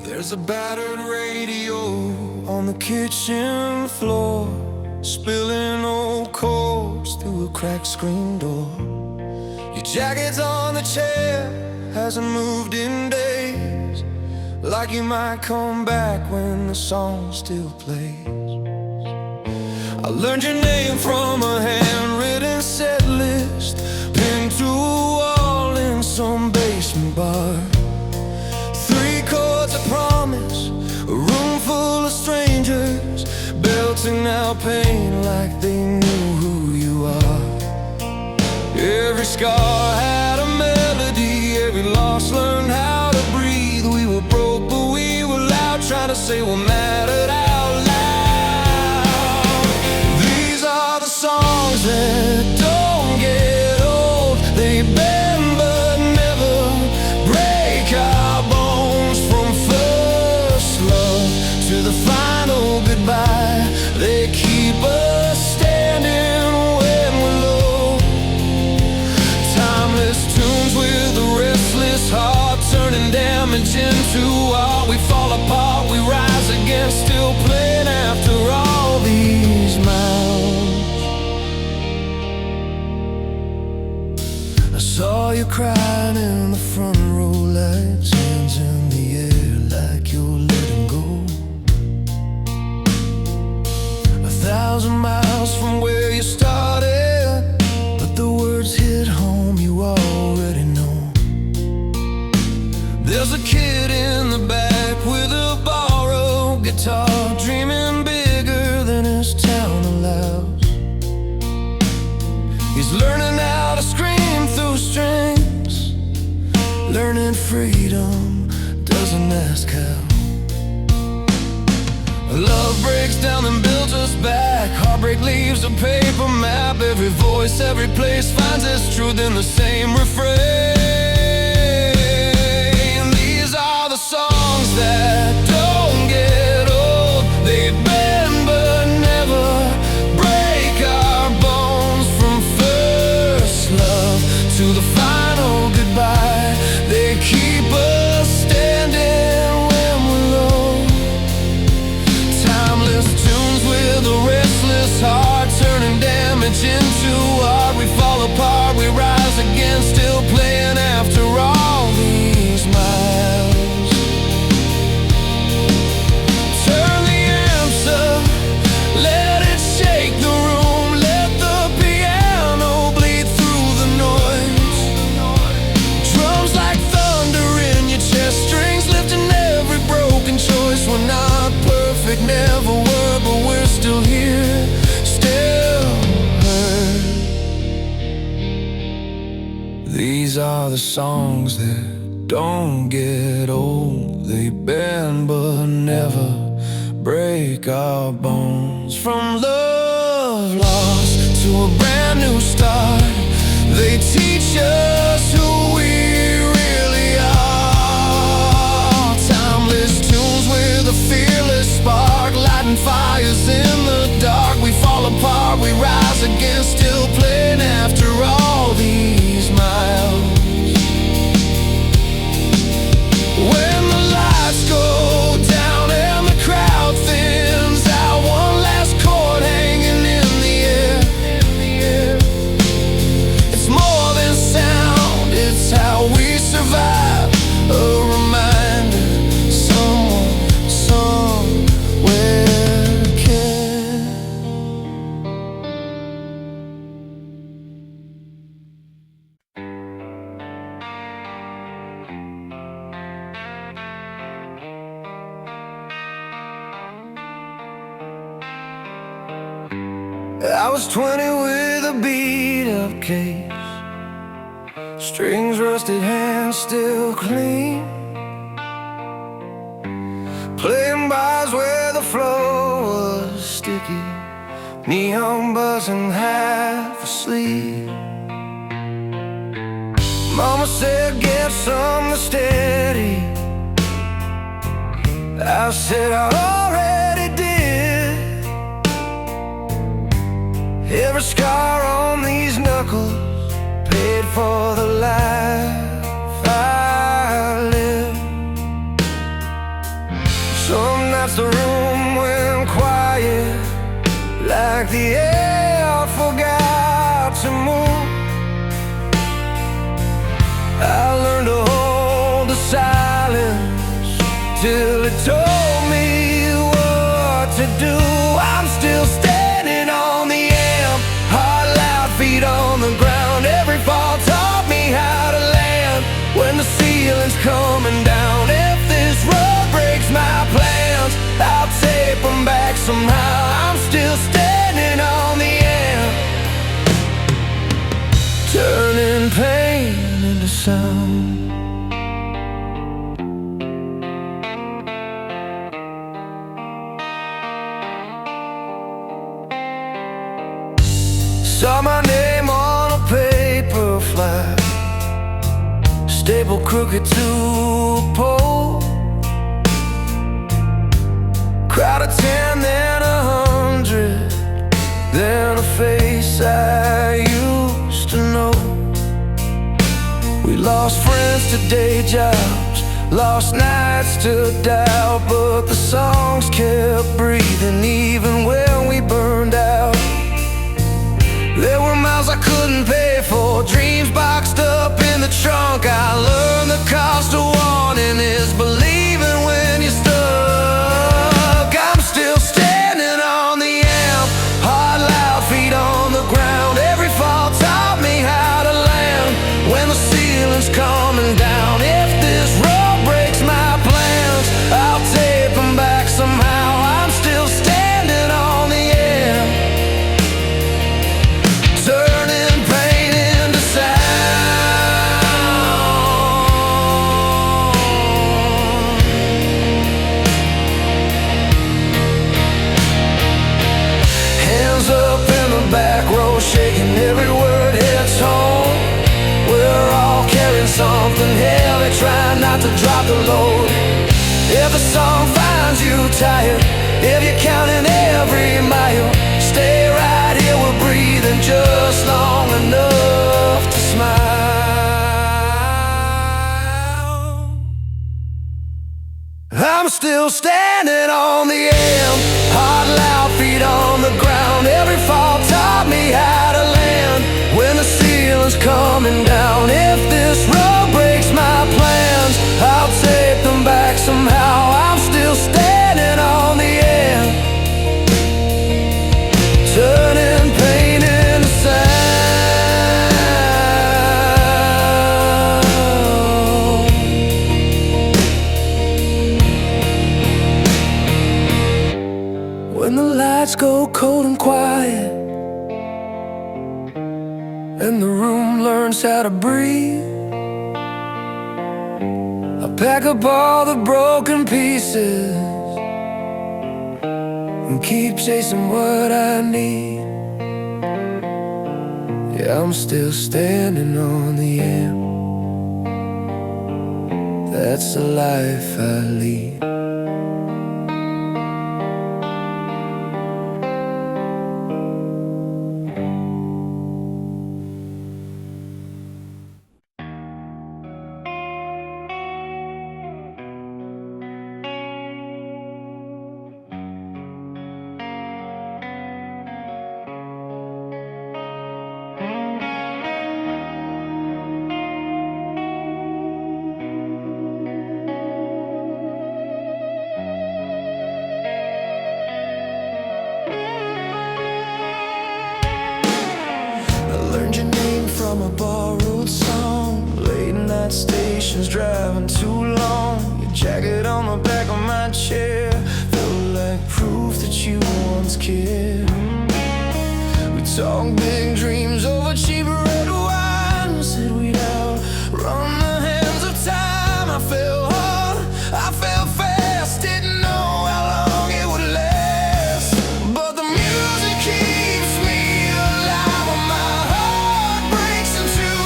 There's a battered radio on the kitchen floor, spilling old chords through a cracked screen door. Your jacket's on the chair, hasn't moved in days, like you might come back when the song still plays. I learned your name from a handwritten set list, pinned to a wall in some basement bar. 3 chords of promise, a room full of strangers, belting out pain like they knew who you are. Every scar had a melody, every loss learned how to breathe. We were broke but we were loud, trying to say what mattered out loud. These are the songs that don't get old, they bend but never break our bones. From first love to the final goodbye, they keep us standing when we're low. Timeless tunes with a restless heart, turning damage into art. We fall apart, we rise again, still playing after all these miles. I saw you crying in the front row, lights, hands in the air like you're letting go. 1,000 miles from where you started, but the words hit home, you already know. There's a kid in the back with a borrowed guitar, dreaming bigger than his town allows. He's learning how to scream through strings, learning freedom, doesn't ask how. Love breaks down and builds us back, heartbreak leaves a paper map. Every voice, every place finds its truth in the same refrain. These are the songs that don't get old, they bend but never break our bones. From first love to the final goodbye, they keep us standing when we're low. Timeless tunes with a restless heart, turning damage into art. We fall apart, we rise again, still playing after all these miles. Turn the amps up, let it shake the room, let the piano bleed through the noise. Drums like thunder in your chest, strings lifting every broken choice. We're not perfect, never were, but we're still here, still heard. These are the songs that don't get old, they bend but never break our bones. From love lost to a brand new start, they teach us who we really are. Timeless tunes with a fearless spark, lighting fires in the dark. We fall apart, we rise again, still playing after all these miles. When the lights go down and the crowd thins out, one last chord hanging in the air. It's more than sound, it's how we survive. A reminder, someone, somewhere cares. I was 20 with a beat-up case, strings rusted, hands still clean, playing bars where the floor was sticky, neon buzzing, half asleep. Mama said get something steady, I said I already did. Every scar on these knuckles paid for the life I live. till it told me what to do. I'm still standing on the amp, heart loud, feet on the ground. Every fall taught me how to land when the ceiling's coming down. If this road breaks my plans, I'll tape them back somehow. I'm still standing on the amp, turning pain into sound. Saw my name on a paper flag, stapled crooked to a pole. Crowd of 10, then 100, then a face I used to know. We lost friends to day jobs, lost nights to doubt, but the songs kept breathing even when we burned out. There were miles I couldn't pay for, dreams boxed up in the trunk. I learned the cost of wanting is believing when you're stuck. I'm still standing on the amp, heart loud, feet on the ground. Every fall taught me how to land when the ceiling's coming down. If this road breaks my plans, I'll tape them back somehow. I'm still standing on the amp, turning pain into sound. Hands up in the back row, shaking, every word hits home. We're all carrying something heavy, trying not to drop the load. If the song finds you tired, if you're counting every mile, stay right here, we're breathing just long enough to smile. I'm still standing on the amp, heart loud, feet on the ground. Every fall taught me how to land when the ceiling's coming down. If this road breaks my plans, I'll tape them back somehow. I'm still standing on the amp, turning pain into sound. When the lights go cold and quiet, and the room learns how to breathe, I pack up all the broken pieces and keep chasing what I need. Yeah, I'm still standing on the amp, that's the life I lead. Learned your name from a borrowed song, late night stations driving too long. Your jacket on the back of my chair felt like proof that you once cared. We talked big dreams over cheap red wine, said we'd outrun the hands of time. I fell hard, I fell fast, didn't know how long it would last. But the music keeps me alive when my heart breaks in two.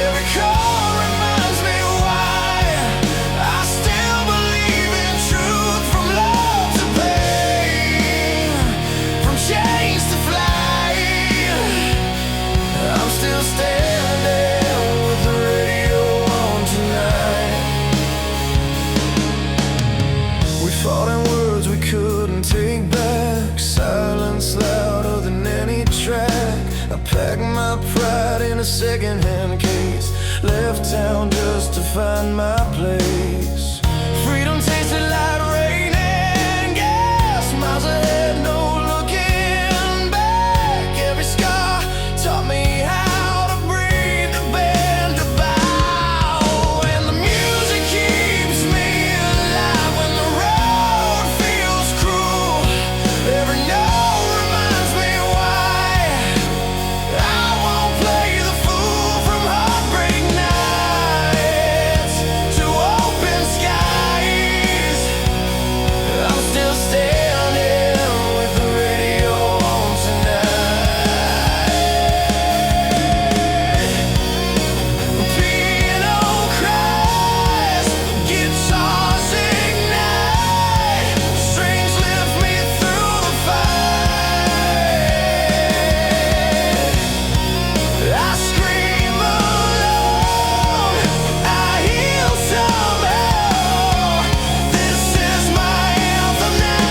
Every chord reminds me why I still believe in truth. From love to pain, from chains to flight, I'm still standing with the radio on tonight. We fought in words we couldn't take back, silence louder than any track. I packed my pride in a second-hand case, left town just to find my place. Freedom exit light raining, gas miles ahead, no looking back. Every scar taught me how to breathe, to bend, to bow. And the music keeps me alive when the road feels cruel. Every note reminds me why I won't play the fool from heartbreak nights to open skies. I'm still standing with the radio on tonight. Piano cries, guitars ignite, strings lift me through the fight. I scream alone, I heal somehow. This is my anthem now.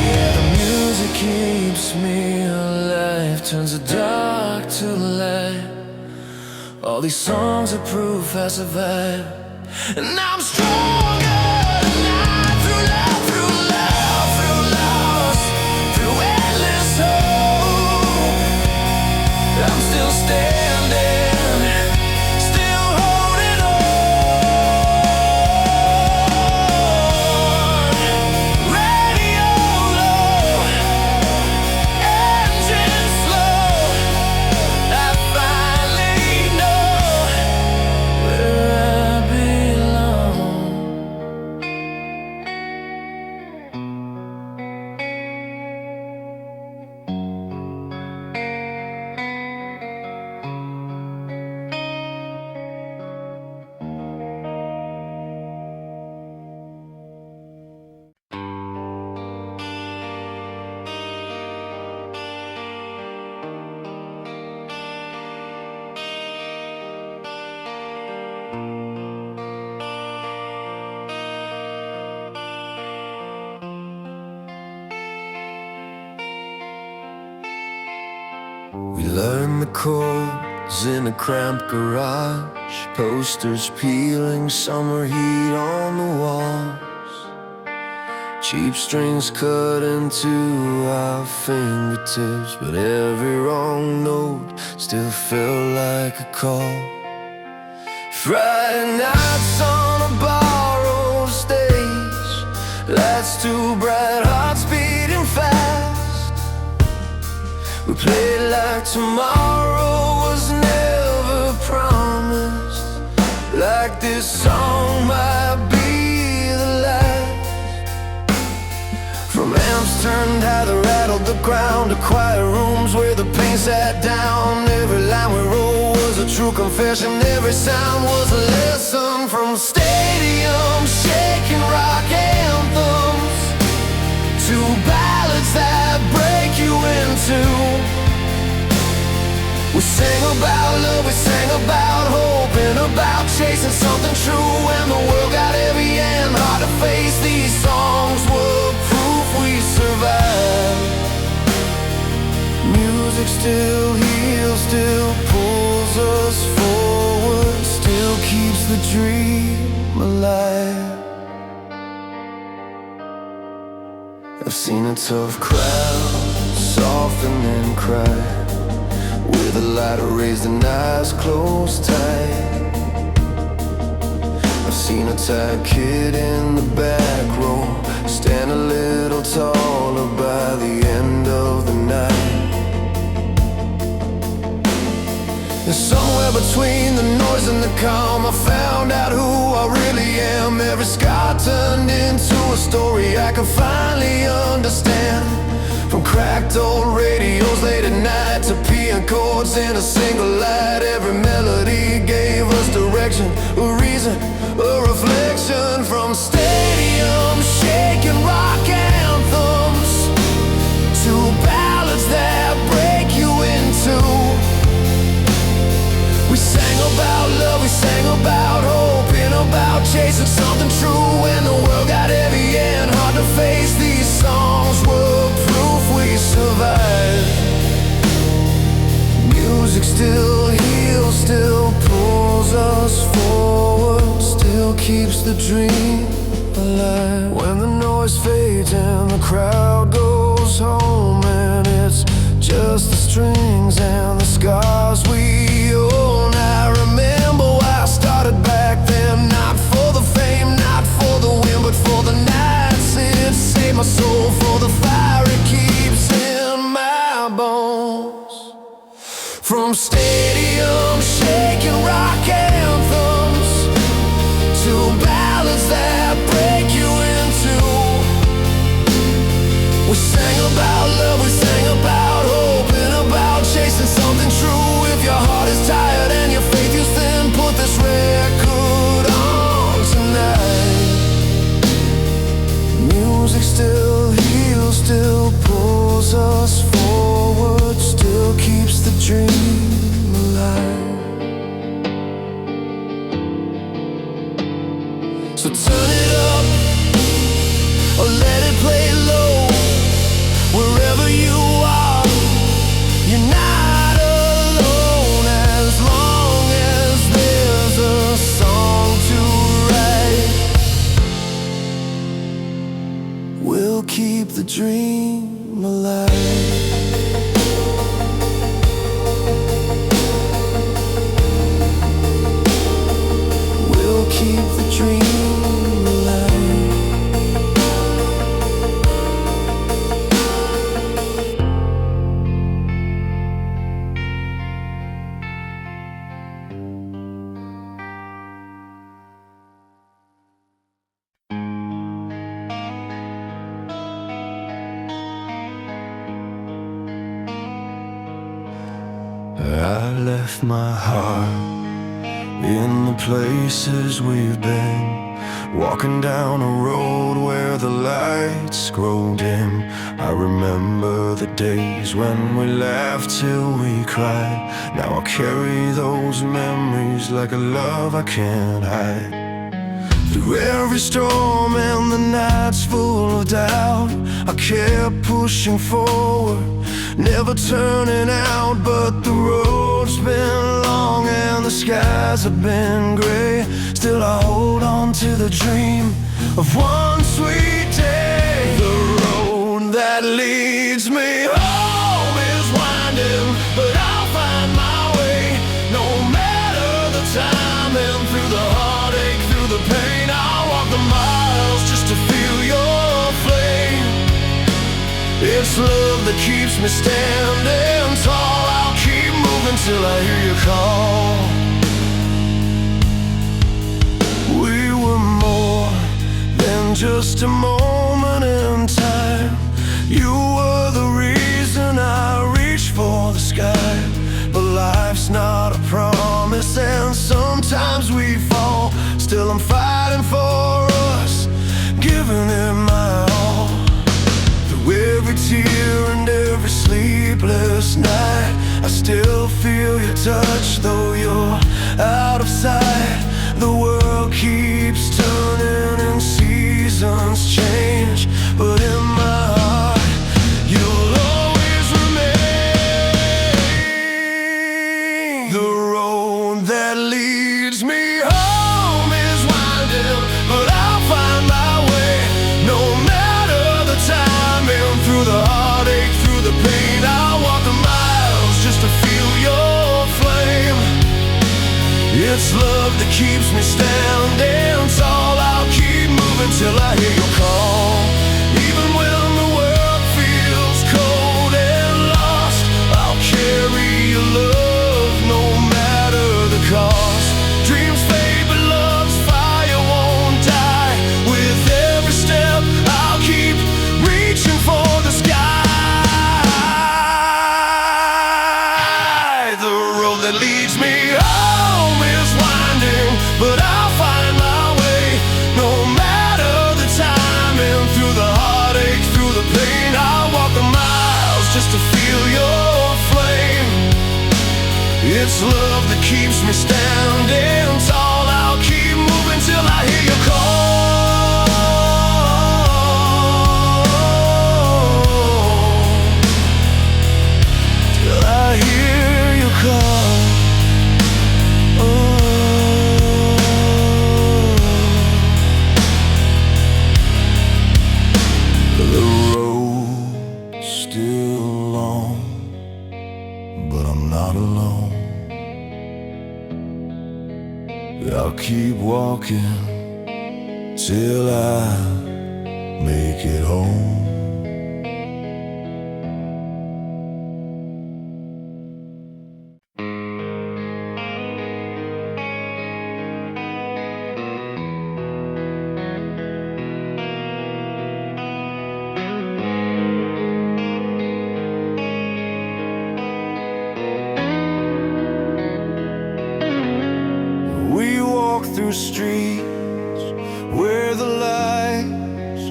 Yeah, the music keeps me alive, turns the dark to light. All these songs are proof I survive, and I'm stronger tonight through love, through love, through loss, through endless hope. I'm still standing, still holding on. Radio low, engine slow. I finally know where I belong. We learned the chords in a cramped garage, posters peeling, summer heat on the walls, cheap strings cut into our fingertips, but every wrong note still felt like a call. Friday nights on a borrowed stage, lights too bright, hearts beating fast. We played like tomorrow was never promised, like this song might be the last. From amps turned high that rattled the ground, to quiet rooms where the pain sat down. Every line we wrote was a true confession, every sound was a lesson. From stadiums shaking rock anthems to ballads that break you in two. We sang about love, we sang about hope, and about chasing something true. When the world got heavy and hard to face, these songs were proof we survived. Music still heals, still pulls us forward, still keeps the dream alive. I've seen a tough crowd soften and cry, with a light raised and eyes closed tight. I've seen a tired kid in the back row stand a little taller by the end of the night. And somewhere between the noise and the calm, I found out who I really am. Every scar turned into a story I could finally understand. From cracked old radios late at night to peeing chords in a single light, every melody gave us direction, a reason, a reflection. From stadiums shaking rock We sang about love, we sang about hope, and about chasing something true when the world got heavy and hard to face. These songs were proof we survived. Music still heals, still pulls us forward, still keeps the dream alive. When the noise fades and the crowd goes home, and it's just the strings and the scars we own. I remember why I started back then, not for the fame, not for the win, but for the nights it saved my soul, for the fire it keeps in my bones. From stadium shaking rock anthems to ballads that break you in two. We sang about love, we sang about hope, and about chasing something true. If your heart is tired and your faith is thin, put this record on tonight. Music still heals, still pulls us forward, still keeps the dream alive. So turn it up or let it play low. Wherever you are, you're not alone. As long as there's a song to write, we'll keep the dream alive. We'll keep the dream alive. I left my heart in the places we've been, walking down a road where the lights grow dim. I remember the days when we laughed till we cried. Now I carry those memories like a love I can't hide. Through every storm and the nights full of doubt, I kept pushing forward, never turning out. But the road's been long and the skies have been gray. Still I hold on to the dream of one sweet day. The road that leads me home is winding, but I'll find my way, no matter the time. And through the heartache, through the pain, I'll walk the miles just to feel your flame. It's love that keeps me standing tall. I'll keep moving till I hear you call. We were more than just a moment in time. You were the reason I reached for the sky. But life's not a promise, and sometimes we fall. Still I'm fighting for us, giving it my all. Through every tear and every sleepless night, I still feel your touch, though you're out of sight. The world keeps turning and seasons change, but in my heart you'll always remain. The road that leads me home is winding, but I'll find my way, no matter the time. And through the heartache, through the pain, I'll walk the miles just to feel your flame. It's love that keeps me standing tall. I'll keep moving till I hear your call. Even when the world feels cold and lost, I'll carry your love no matter the cost. Dreams fade, but love's fire won't die. With every step, I'll keep reaching for the sky. The road that leads me home is winding, but I'll find my way, no matter the time. And through the heartache, through the pain, I'll walk the miles just to feel your flame. It's love that keeps me standing tall. I'll keep moving till I hear you call. Till I hear you call. The road's still long, but I'm not alone. I'll keep walking till I make it home. We walk through streets where the lights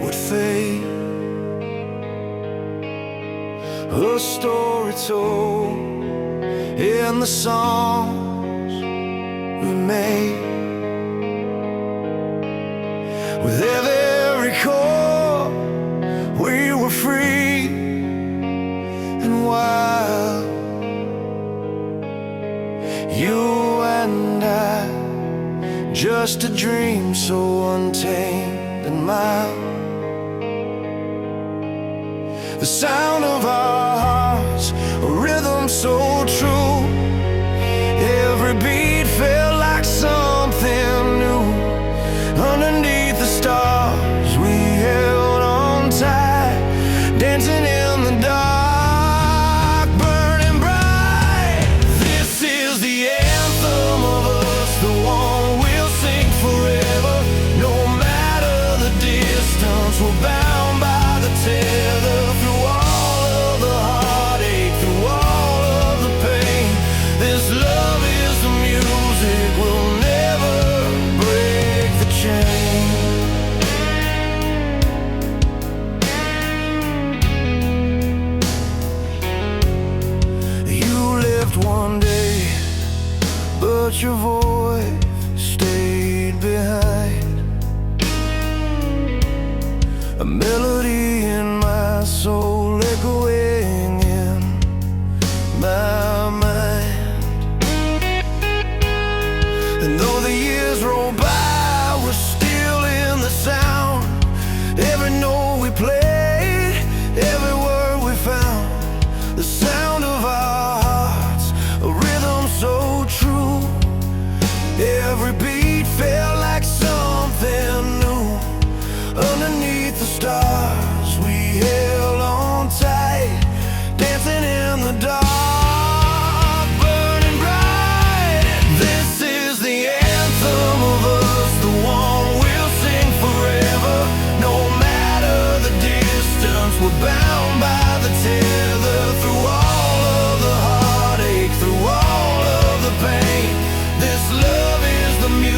would fade, a story told in the songs we made. With every chord we were free and wild. You and I, just a dream so untamed and mild. The sound of our hearts, a rhythm so true. Every beat felt like something new. Underneath the stars we held on tight, dancing in the dark, burning bright. This is the anthem of us, the one we'll sing forever. No matter the distance, we're bound by the tether. Through all of the heartache, through all of the pain, this love is the music, we'll never break the chain. You left one day, but your voice stayed behind. A melody in my soul, echoing in my mind. And though the years roll by, we're still in the sound. Every note we played, every word we found. The sound of our hearts, a rhythm so true. Every beat felt like something new. Underneath the stars we held on tight, dancing in the dark, burning bright. This is the anthem of us, the one we'll sing forever. No matter the distance, we're bound by the tether. Through all of the heartache, through all of the pain, this love is the music,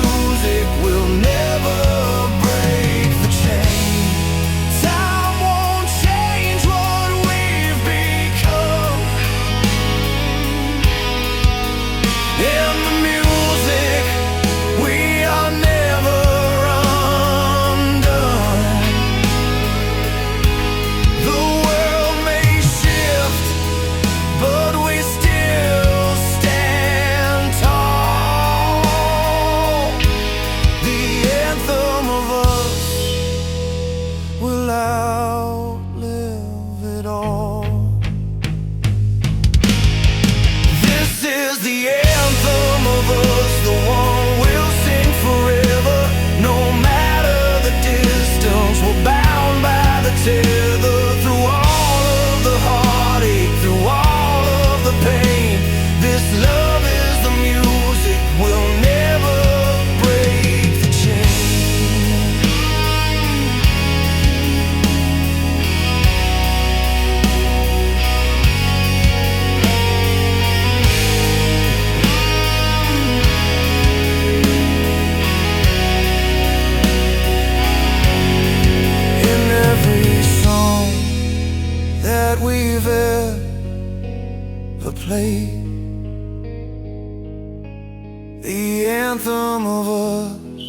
The anthem of us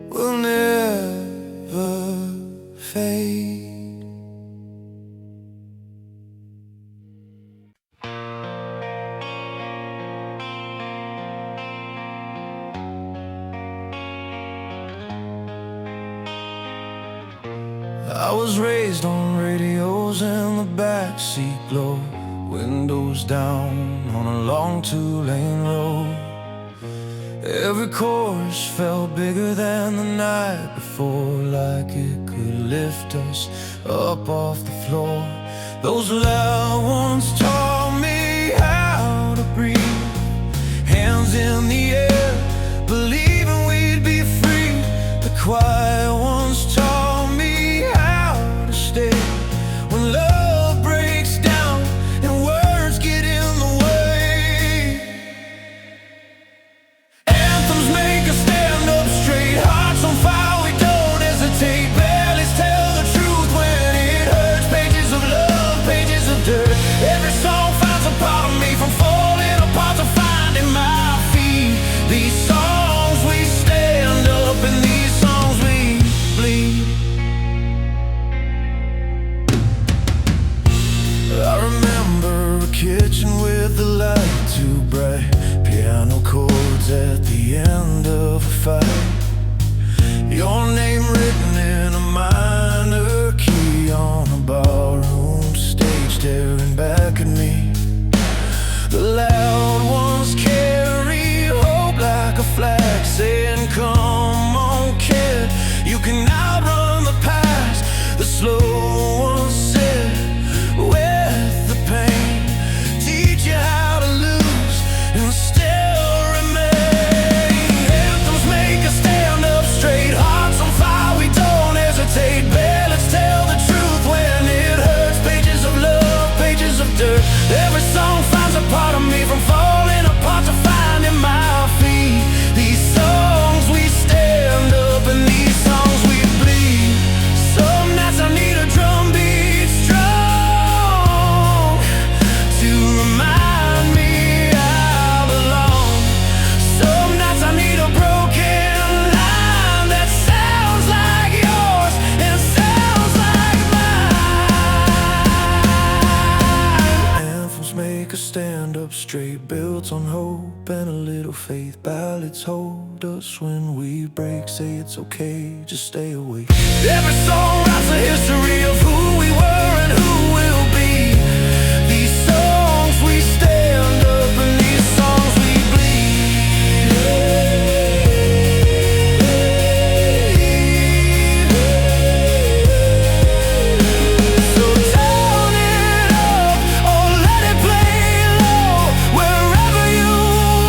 will never fade. I was raised on radios in the backseat glow, windows down on a long two-lane road. Every chorus felt bigger than the night before, like it could lift us up off the floor. Those loud ones taught me how to breathe, hands in the air, believing we'd be free. The quiet ones taught me how to stay when love breaks down and words get in the way. Anthems make us stand up straight, hearts on fire, we don't hesitate. Ballads tell the truth when it hurts, pages of love, pages of dirt. Every song finds a part of me, from falling apart to finding my feet. These songs we stand up, and these songs we bleed. I remember a kitchen with the light too bright, piano chords at the end of a fight, your name written in a minor key on a ballroom stage, staring back at me. The loud ones carry hope like a flag, saying, come on kid, you can outrun the past. The slow ones said, with the pain, teach you how to lose and still remain. Anthems make us stand up straight, hearts on fire, we don't hesitate. Ballads tell the truth when it hurts, pages of love, pages of dirt. Every song finds a part of me, from falling apart to finding my feet. These songs we stand up, and these songs we bleed. Some nights I need a drum beat strong to remind me I belong. Some nights I need a broken line that sounds like yours and sounds like mine. Anthems make us stand up straight, built on hope and a little faith. Ballads hold us when we break, say it's okay, just stay awake. Every song writes a history of who we were and who we'll be. These songs we stand up, and these songs we bleed. So turn it up or let it play low. Wherever you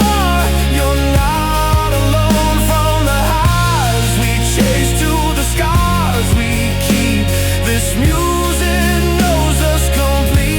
are, you're not alone. From the highs we chase to the scars we keep, this music knows us completely.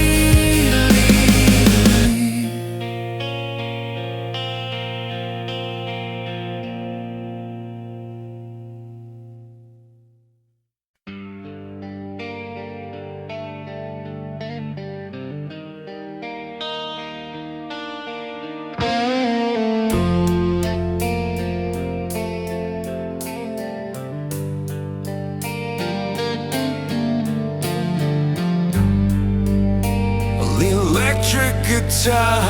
The electric guitar,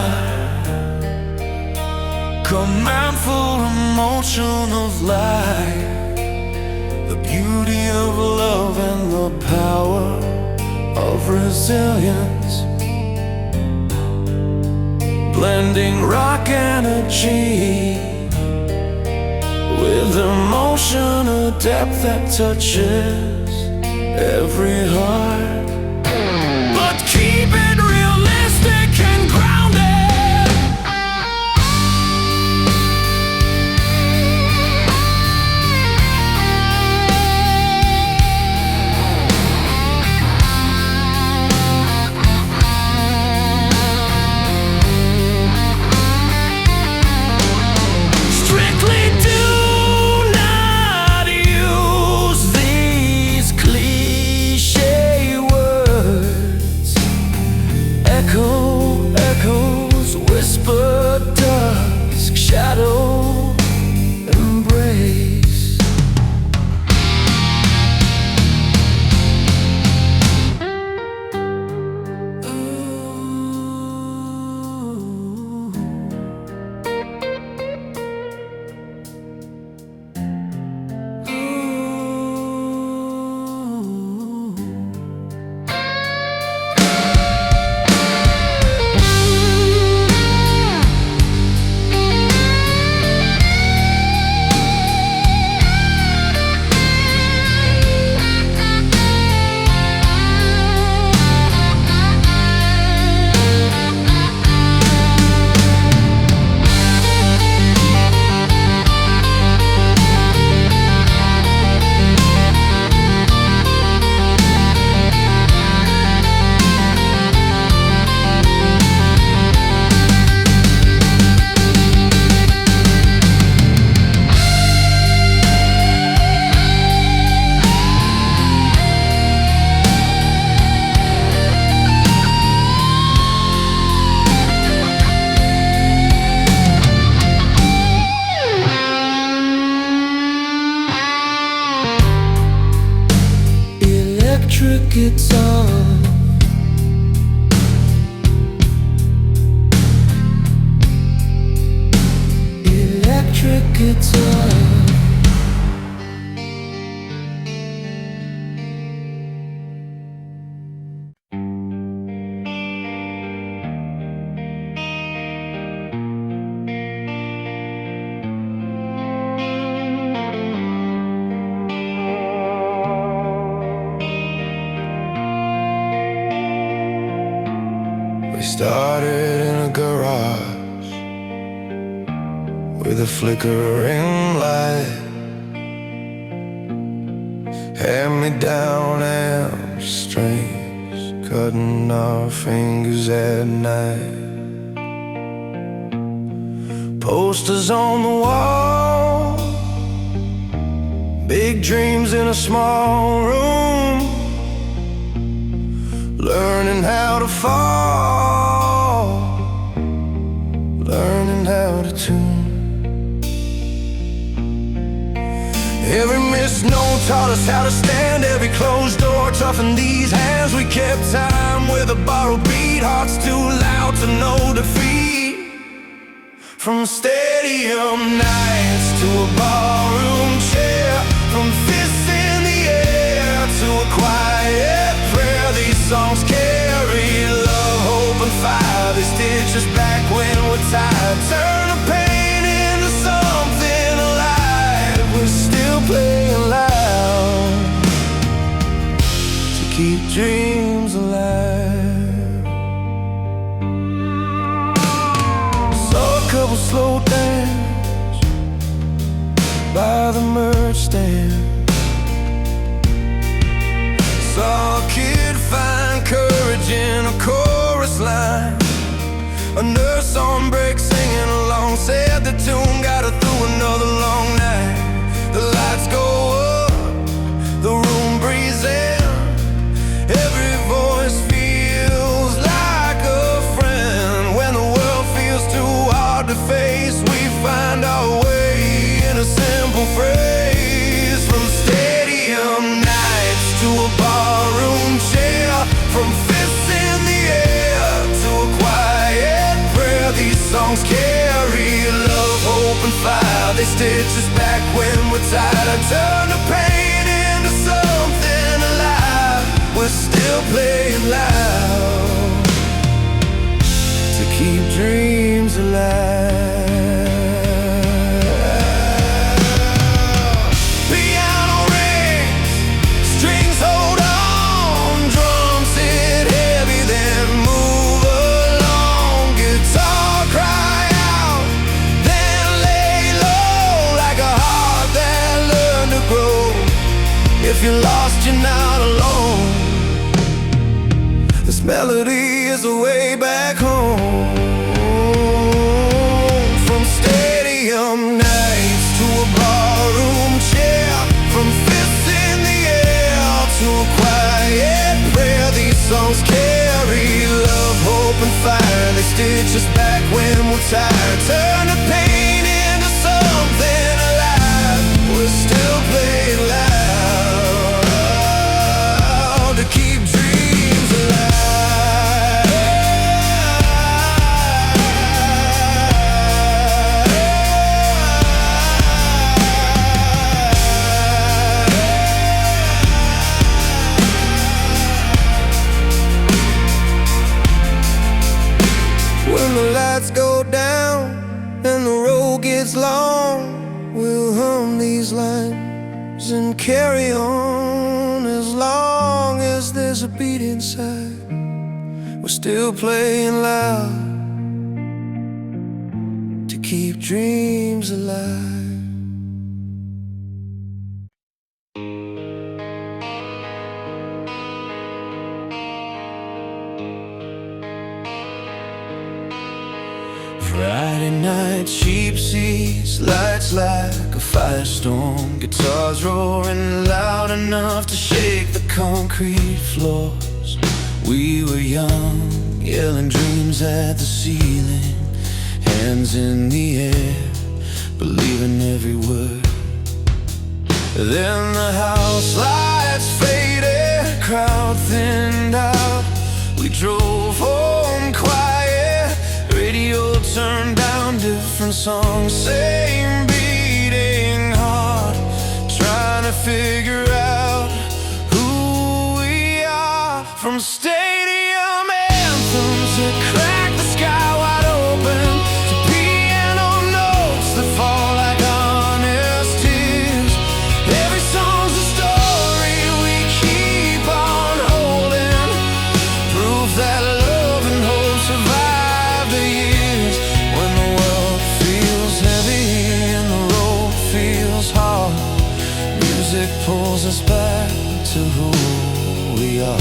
command full emotion of life, the beauty of love and the power of resilience, blending rock energy with emotion, a depth that touches every heart. But keep it realistic and grounded. Strictly do not use these cliche words. guitar. We started in a garage with a flickering light, hand-me-down amp strings, cutting our fingers at night. Posters on the wall, big dreams in a small room, learning how to fall, learning how to tune. Every missed note taught us how to stand, every closed door toughened these hands. We kept time with a borrowed beat, hearts too loud to know defeat. From stadium nights to a barroom chair, from fists in the air to a quiet prayer, these songs carry love, hope and fire. They stitch us back when we're tired, turn the pain into something alive. We're still playing loud to keep dreams alive. Saw a couple slow dance by the merch stand, saw a kid find courage in a chorus line, a nurse on break singing along, said the tune got her through another long night. The lights go up, the room breathes in, every voice feels like a friend. When the world feels too hard to face, we find our way in a simple phrase. From stadium nights to a barroom chair, from fists in the air to a quiet prayer, these songs carry love, hope and fire. They stitch us back when we're tired, turn the pain into something alive. We're still playing loud to keep dreams alive. Piano rings, strings hold on, drums hit heavy then move along. Guitar cry out, then lay low, like a heart that learned to grow. If you're lost, you're not alone. This melody is a way back home. From stadium nights to a barroom chair, from fists in the air to a quiet prayer, these songs carry love, hope and fire. They stitch us back when we're tired, turn the pain into something alive. We're still playing loud to keep dreams alive. When the lights go down and the road gets long, we'll hum these lines and carry on. As long as there's a beat inside, we're still playing loud to keep dreams alive. Friday night, cheap seats, lights like a firestorm, guitars roaring loud enough to shake the concrete floors. We were young, yelling dreams at the ceiling, hands in the air, believing every word. Then the house lights faded, crowd thinned out. We drove home quiet, radio turned down, different songs, same beat. to figure out who we are. From stadium anthems that crack the sky wide open to piano notes that fall like honest tears. Every song's a story we keep on holding, proof that love and hope survive the years. When the world feels heavy and the road feels hard, music pulls us back to who we are.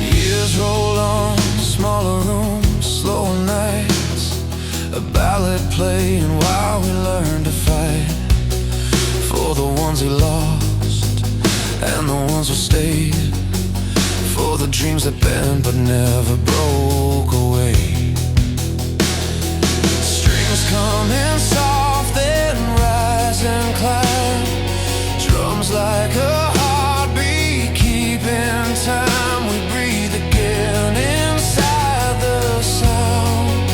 Years roll on, smaller rooms, slower nights, a ballad playing while we learn to fight. For the ones we lost and the ones who stayed, for the dreams that bend but never broke away. Strings come in soft, then rise and climb, drums like a heartbeat keeping time. We breathe again inside the sound,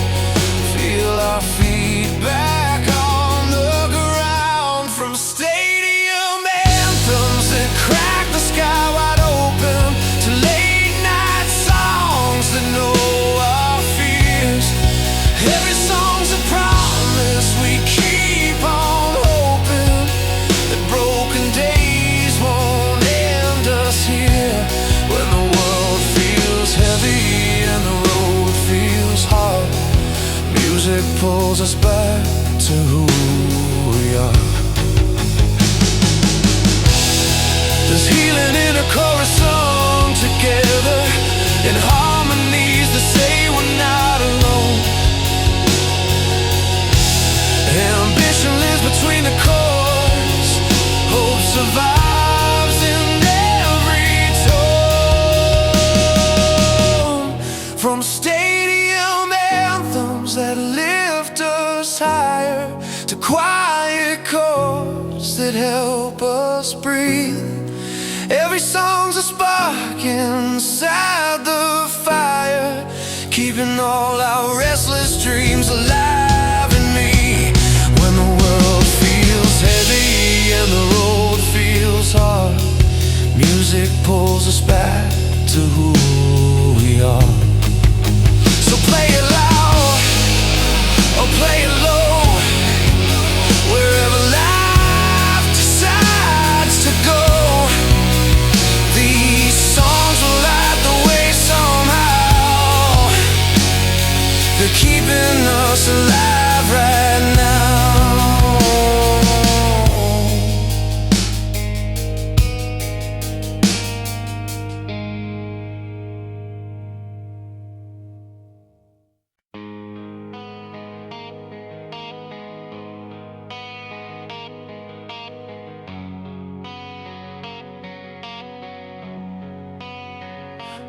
feel our feet back on the ground. From stadium anthems that crack the sky wide open to late night songs that know our fears. Every song's a promise we keep on hoping that broken days won't end us here. When the world feels heavy and the road feels hard, music pulls us back to who we are. There's healing in a chorus sung together, in harmonies that say we're not alone. Ambition lives between the chords, hope survives in every tone. From stadium anthems that lift us higher to quiet chords that help us breathe. Every song's a spark inside the fire, keeping all our restless dreams alive in me. When the world feels heavy and the road feels hard, music pulls us back to who we are. So play it loud or play it low, wherever life decides to go. These songs will light the way somehow, they're keeping us alive right now.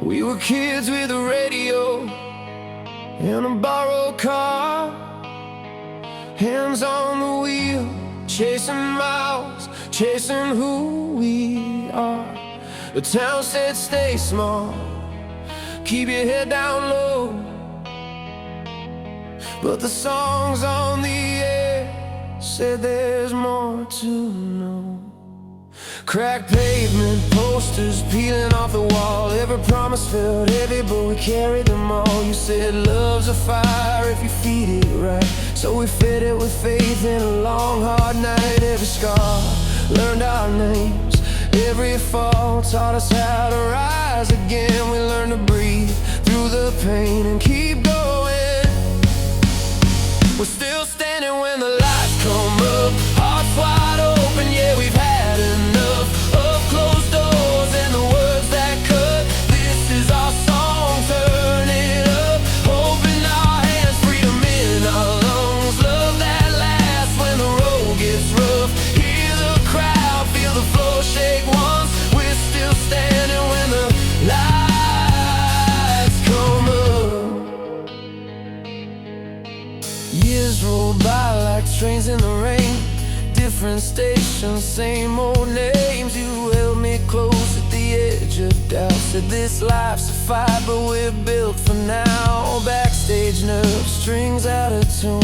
We were kids with a radio in a borrowed car, hands on the wheel, chasing miles, chasing who we are. The town said stay small, keep your head down low, but the songs on the air said there's more to know. Cracked pavement, posters peeling off the wall, every promise felt heavy but we carried them all. You said love's a fire if you feed it right, so we fed it with faith in a long hard night. Every scar learned our names, every fall taught us how to rise again. We learned to breathe through the pain and keep going. We're still standing when the lights come up, hearts wide open, yeah, we've had enough of closed doors and the words that cut. This is our song, turn it up, open our hands, freedom in our lungs, love that lasts when the road gets rough. Hear the crowd, feel the floor shake once, we're still standing when the lights come up. Years roll by like trains in the rain, different stations, same old names. You held me close at the edge of doubt, said this life's a fight but we're built for now. Backstage nerves, strings out of tune,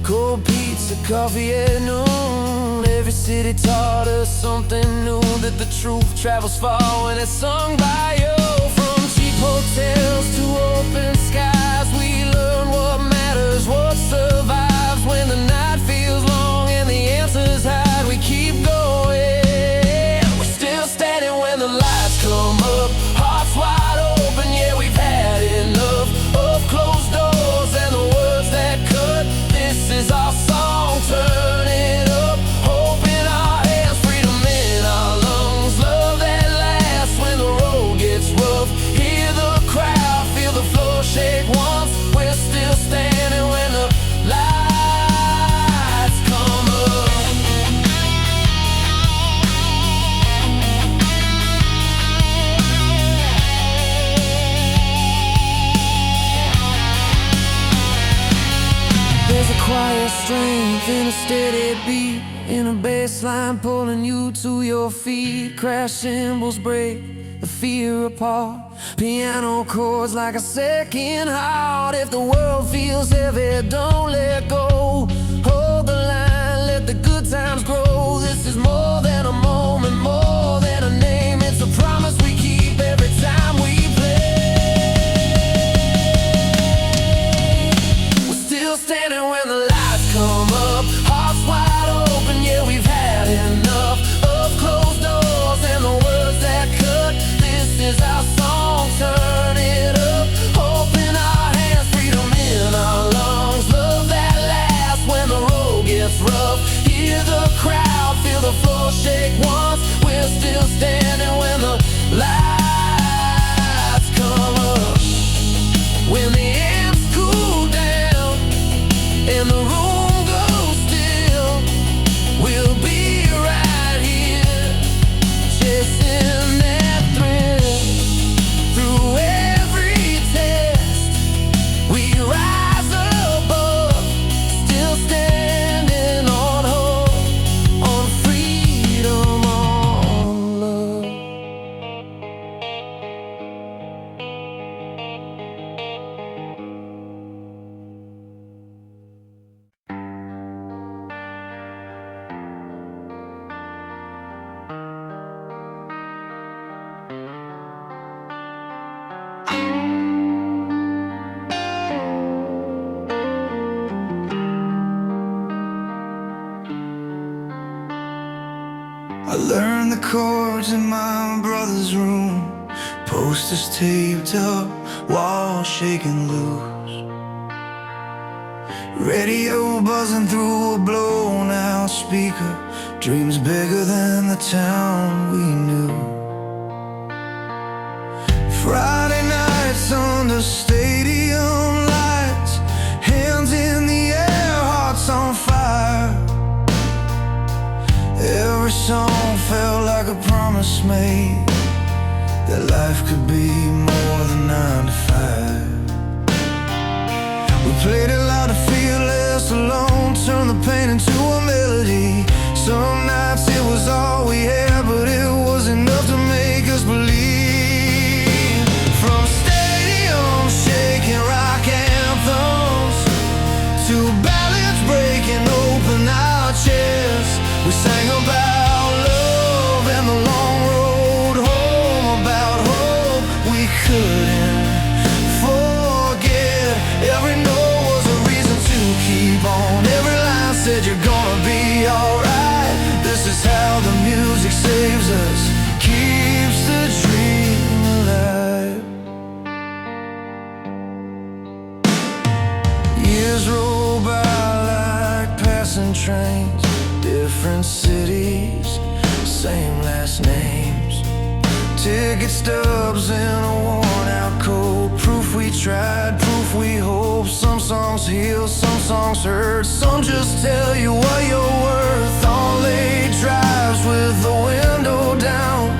Cold pizza, coffee at noon. Every city taught us something new, that the truth travels far when it's sung by you. From cheap hotels to open skies, we learn what matters, what survives. When the night feels long and the answers hide, we keep going. We're still standing when the lights come up, hearts wide open, yeah, we've had enough of closed doors and the words that cut. This is our song, turn it up, hope in our hands, freedom in our lungs, love that lasts when the road gets rough. Hear the crowd, feel the floor shake once. We're still standing when the lights come up. There's a quiet strength in a steady beat, in a bass line pulling you to your feet. Crash cymbals break the fear apart, piano chords like a second heart. If the world feels heavy, don't let go. Hold the line, let the good times grow. This is more than a moment, more than a name. It's a promise we keep every time we standing when the lights come up, hearts wide open, yeah, we've had enough of closed doors and the words that cut. This is our song, turn it up, hope in our hands, freedom in our lungs, love that lasts when the road gets rough. Hear the crowd, feel the floor shake once. We're still standing when the lights come up. When the amps cool down and the room goes still, we'll be right here, chasing that thrill. Through every test, we rise above, still standing on hope, on freedom, on love. I learned the chords in my brother's room, posters taped up, walls shaking loose, radio buzzing through a blown out speaker, dreams bigger than the town we knew. Friday nights under stadium lights, hands in the air, hearts on fire. Every song felt like a promise made, that life could be more than 9 to 5. We played it loud to feel less alone, turn the pain into a melody. Some nights it was all we had, but it was enough to make us believe. From stadiums shaking rock anthems to ballads breaking open our chests, we sang about love and the long road home, about hope we couldn't forget. Every note was a reason to keep on, every line said you're gonna be alright. This is how the music saves us, keeps the dream alive. Years roll by like passing trains, different cities, same last names. Ticket stubs in a worn out coat, proof we tried, proof we hope. Some songs heal, some songs hurt, some just tell you what you're worth. On late drives with the window down,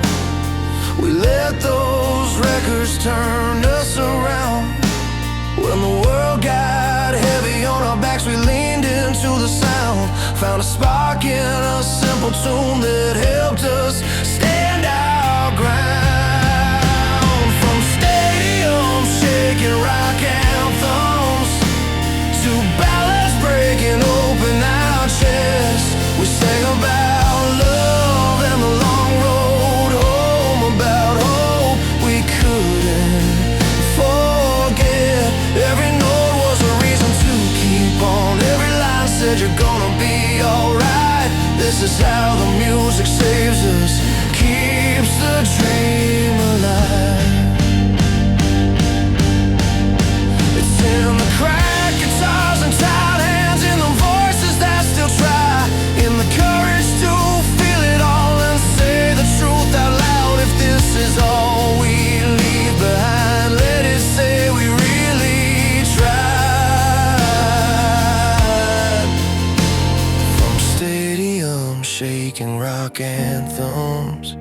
we let those records turn us around. When the world got heavy on our backs, we leaned into the sound, found a spark in a simple tune that helped us stand our ground. From stadiums shaking rock anthems to ballads breaking old This is how the music saves us, keeps the dream alive. It's in the cracked guitars and tired hands, in the voices that still try, in the courage to feel it all and say the truth out loud. If this is all we leave behind, let it say we really tried. From stadiums shaking rock anthems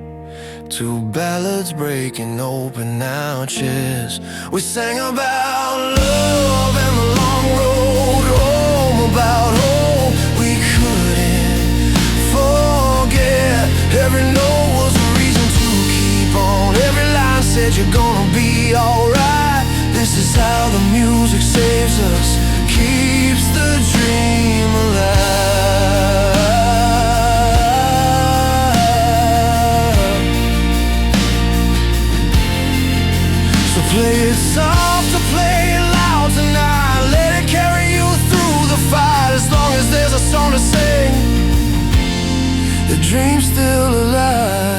to ballads breaking open our chests, we sang about love and the long road home, about hope we couldn't forget. Every note was a reason to keep on, every line said you're gonna be alright. This is how the music saves us, keeps the dream alive. Play it soft or play it loud tonight, let it carry you through the fight. As long as there's a song to sing, the dream's still alive.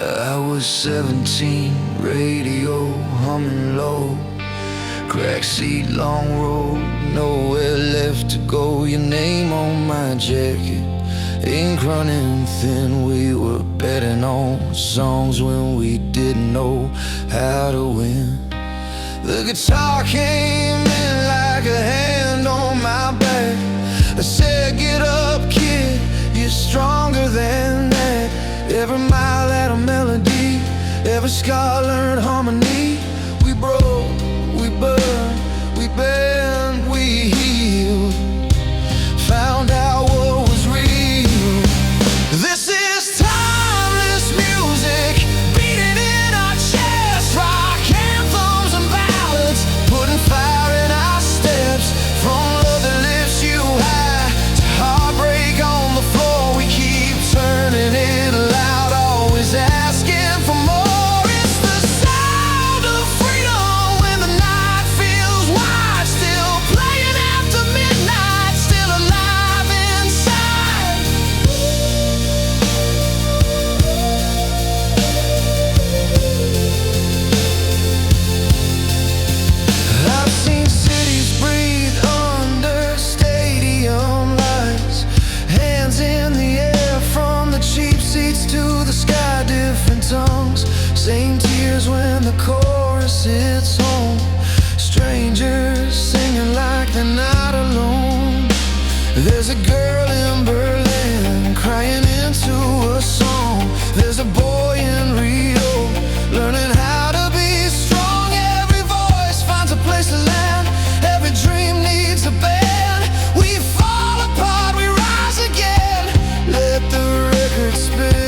I was 17, radio humming low, crack seat, long road, nowhere left to go. Your name on my jacket, ink running thin. We were betting on songs when we didn't know how to win. The guitar came in like a hand on my back. I said, get up, kid, you're stronger than that. Every mile had a melody, every scar learned harmony. We broke, we burned, we bent, we healed, found out what was real. This is timeless music, beating in our chests, rock anthems and ballads, putting fire in our steps. From love that lifts you high to heartbreak on the floor, we keep turning it loud, always asking for more. It's the sound of freedom when the night feels wide, still playing after midnight, still alive inside. I've seen cities breathe under stadium lights, hands in the air from the cheap seats to the sky, different tongues, same tears when the chorus hits home. Strangers singing like they're not alone. There's a girl in Berlin crying into a song. There's a boy in Rio learning how to be strong. Every voice finds a place to land, every dream needs a band. We fall apart, we rise again, let the record spin.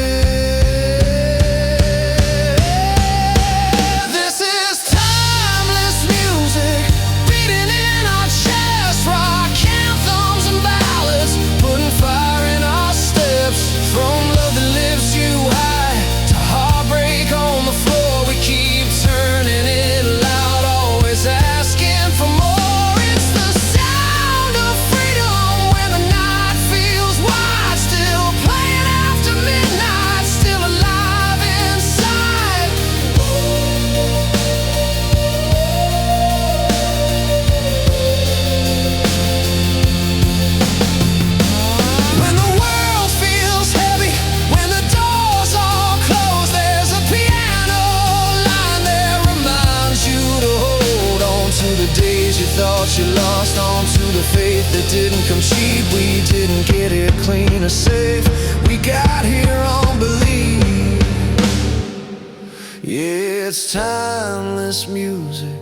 This is timeless music, beating in our chests, rock anthems and ballads, putting fire in our steps. From love that lifts you high to heartbreak on the floor, we keep turning it loud, always asking for more. It's the sound of freedom when the night feels wide, still playing after midnight, still alive inside. When the world feels heavy, when the doors all close, there's a piano line that reminds you to hold on to the days you thought you lost, on to the faith that didn't come cheap. We didn't get it clean or safe, we got here on belief. Yeah, it's timeless music,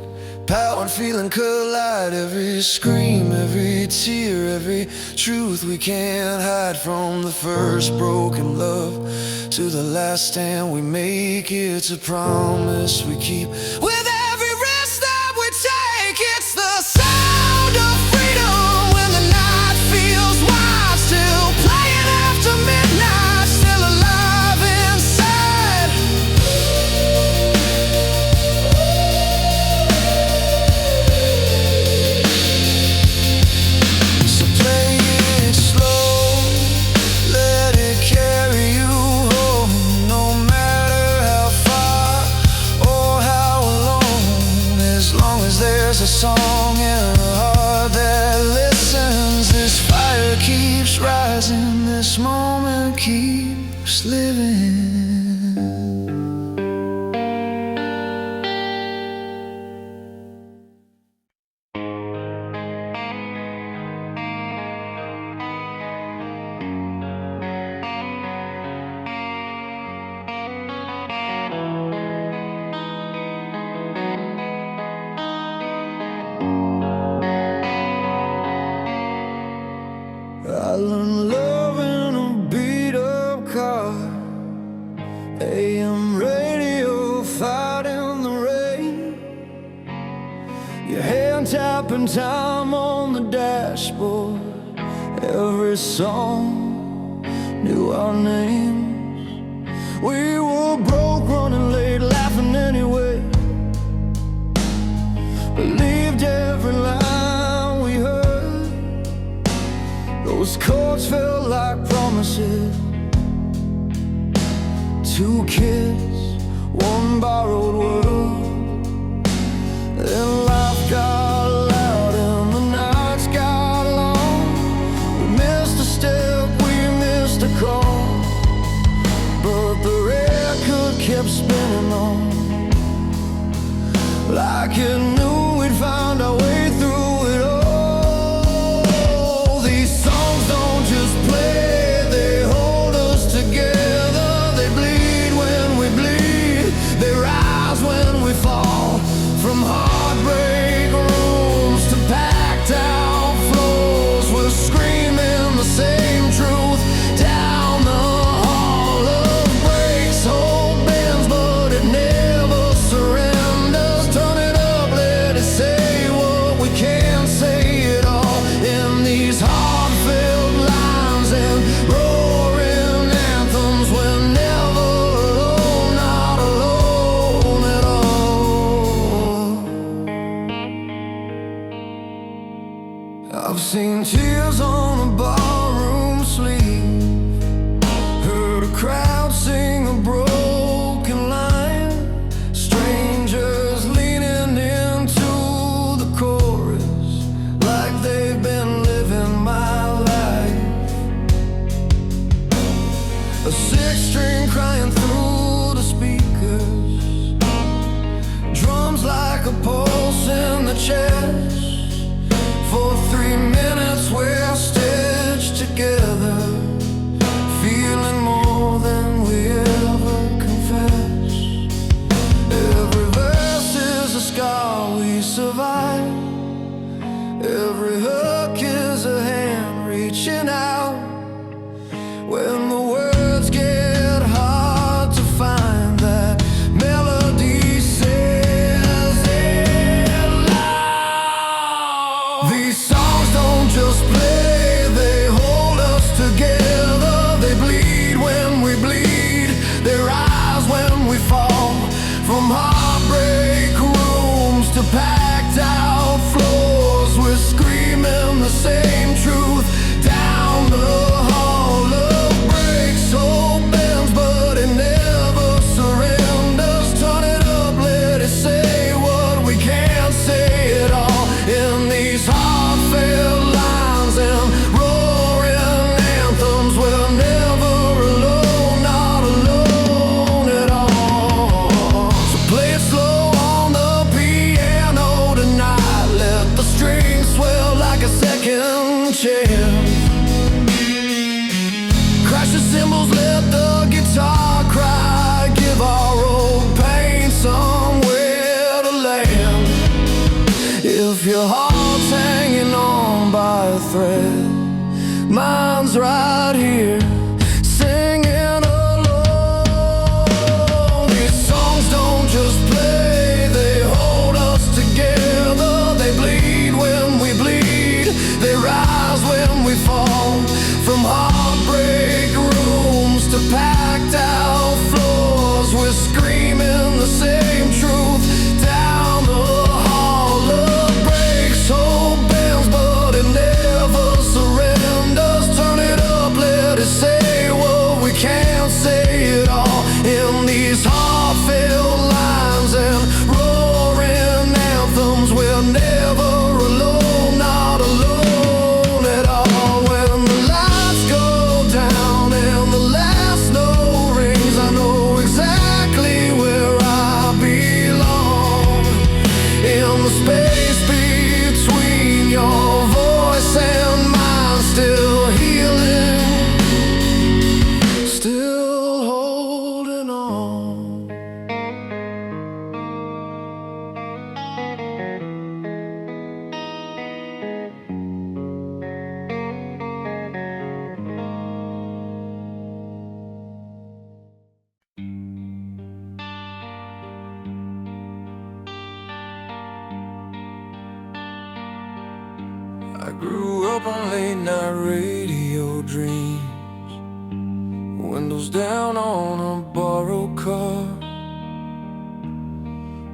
power and feeling collide. Every scream, every tear, every truth we can't hide. From the first broken love to the last stand we make, it's a promise we keep. With every risk that we take, it's the sound of freedom. When the night feels wide, still playing after midnight, still alive inside. So play it slow, let it carry you home. No matter how far or how alone, as long as there's a song in a heart that listens, this fire keeps rising, this moment keeps living. I learned love in a beat-up car, AM radio fighting the rain. Your hand tapping time on the dashboard. Every song knew our names. We were broke, running late, laughing anyway. Believed every line we heard. Those chords felt like promises. Two kids, one borrowed world. Then life got loud and the nights got long. We missed a step, we missed a call, but the record kept spinning on, like it knew we'd find our way through it all. These songs don't just play, they hold us together. They bleed when we bleed, they rise when we fall. From heartbreak rooms to packed out floors, we're screaming the same truth down the hall. Love breaks, hope bends, but it never surrenders. Turn it up, let it say what we can't say at all. In these heartfelt lines and roaring anthems, we're never alone, not alone at all. I've seen tears on a barroom sleeve, heard a crowd sing a broken line, strangers leaning into the chorus like they've been living my life. A six-string crying through the speakers, drums like a pulse in the chest. For 3 minutes we're stitched together, feeling more than we ever confess. Every verse is a scar we survive, every hook is a hand reaching out. When the words get hard to find, that melody says it loud. These songs don't just play, they hold us together. They bleed when we bleed, they rise when we fall. From heartbreak rooms to packed out floors, we're screaming the same truth down the hall. Love breaks, hope bends, but it never surrenders. Turn it up, let it say what we can't say at all. In these heartfelt lines and roaring anthems, we're never alone, not alone at all. So play it slow on the piano tonight, let the strings swell like a second chance. Crash the cymbals, let the guitar cry, give our old pain somewhere to land. if your heart's hanging on by a thread, mine's right here, singing along. These songs don't just play, they hold us together. They bleed when we bleed, they rise when we fall. From heartbreak rooms to packed out floors, we're screaming the same truth down the hall. Love breaks whole bands, but it never surrenders. Turn it up, let it say what we can't say at all. In these heartfelt lines and roaring anthems, we're never alone, not alone at all. When the lights go down and the last note rings, I know exactly where I belong. In the space between your voice and mine, still healing, still holding on. I grew up on late night radio dreams, windows down on a borrowed car.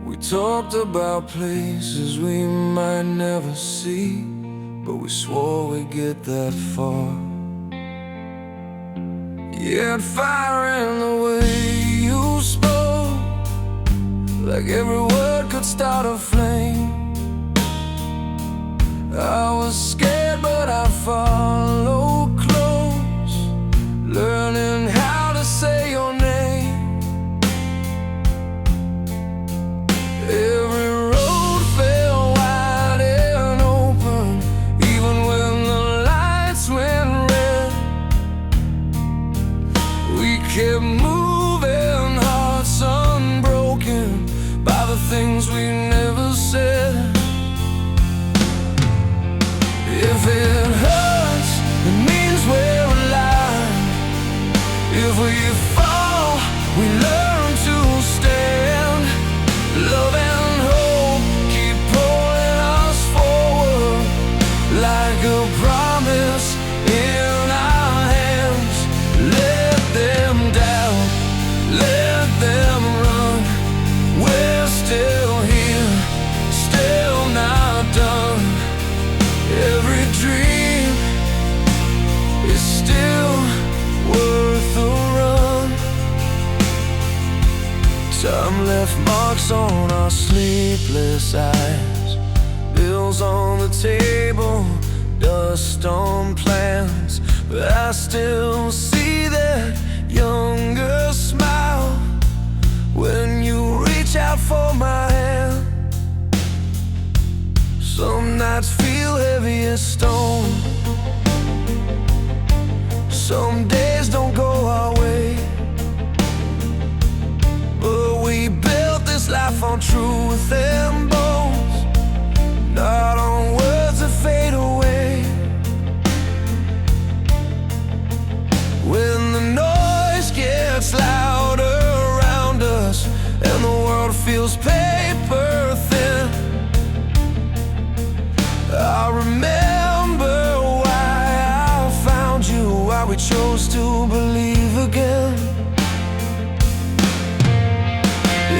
We talked about places we might never see, but we swore we'd get that far. You had fire in the way you spoke, like every word could start a flame. I was scared, but I followed close, learning how to say your name. Every road felt wide and open, even when the lights went red. We kept moving, hearts unbroken by the things we never said. If it hurts, it means we're alive. If we fall, we learn to stand. Love and hope keep pulling us forward, like a promise in our hands. Let them down, let them run. We're still here, still not done. Every dream is still worth the run. Time left marks on our sleepless eyes, bills on the table, dust on plans. But I still see that younger smile when you reach out for my hand. Some nights feel heavy as stone, some days don't go our way, but we built this life on truth and bones, not on words that fade away. When the noise gets louder around us and the world feels paper thin, I remember why I found you, why we chose to believe again.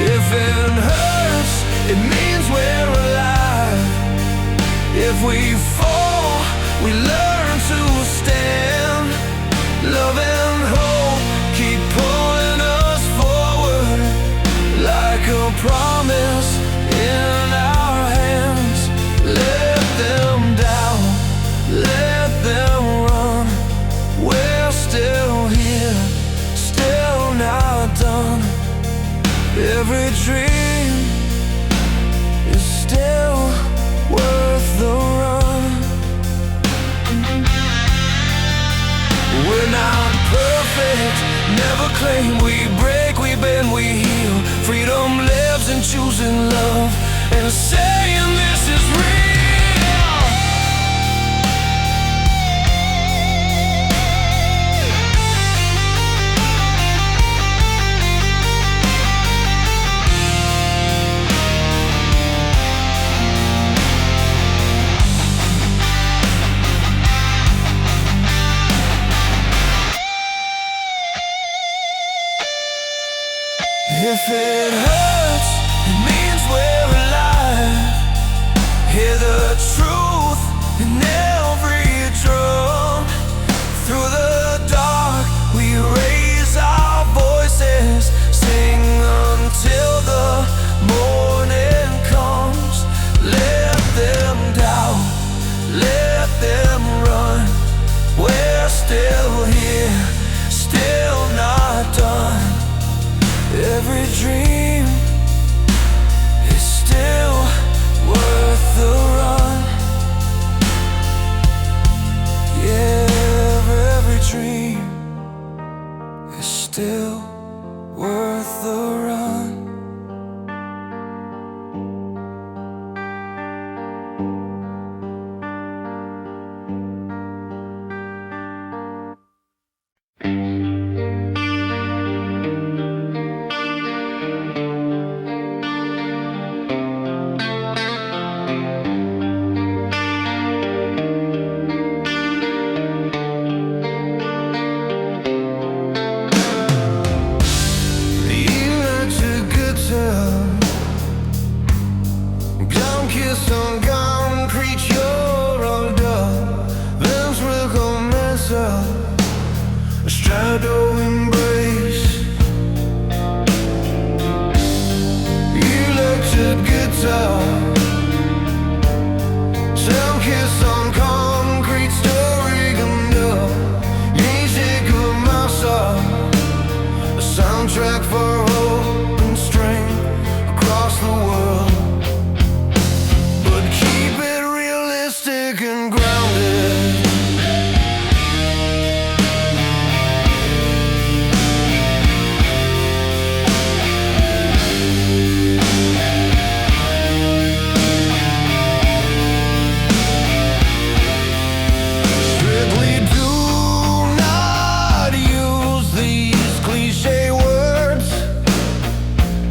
If it hurts, it means we're alive. If we fall, we learn to stand. Love and hope keep pulling us forward, like a promise in our hands. Let them down, let them run. We're still here, still not done. Every dream is still worth the run. We're not perfect, never claim we break, we bend, we heal. Freedom lives in choosing love and saying this is real. if it hurts, it means we're alive. Hear the truth in every drum. Through the dark we raise our voices, sing until the morning comes. Let them doubt, let them run. We're still here, still not done. Every dream is still worth the run. Yeah, every dream is still worth the run. On concrete, you're all done. Them's recommence a shadow embrace. Electric guitar, sound kiss on concrete, story gummed up. Music of my soul, a soundtrack for hope and strength across the world. And grounded, strictly do not use these cliche words.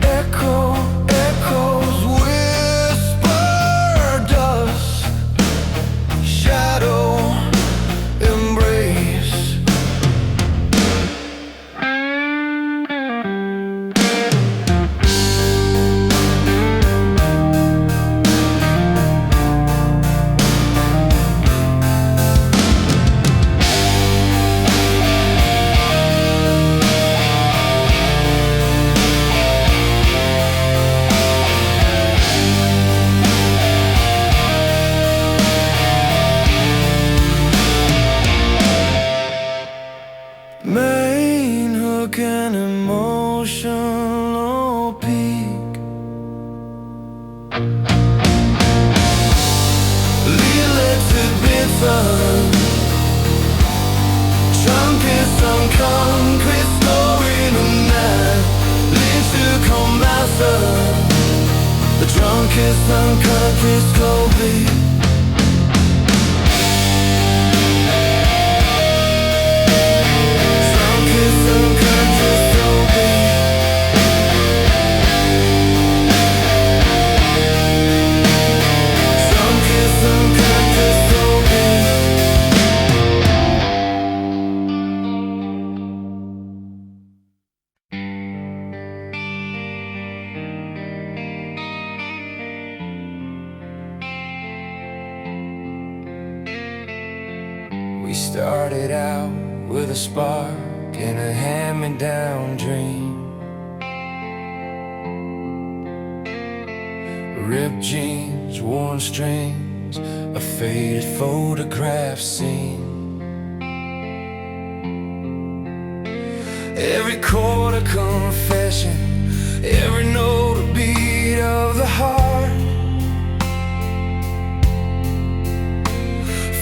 Echoes whisper dust, shadow embrace. Main hook and emotional peak. Electric bit fun, trumpets on concrete, snoring the night. Leaves to come by sun. The drunkest on concrete, slow beat. We started out with a spark and a hand-me-down dream. Ripped jeans, worn strings, a faded photograph scene. Every chord a confession, every note a beat of the heart.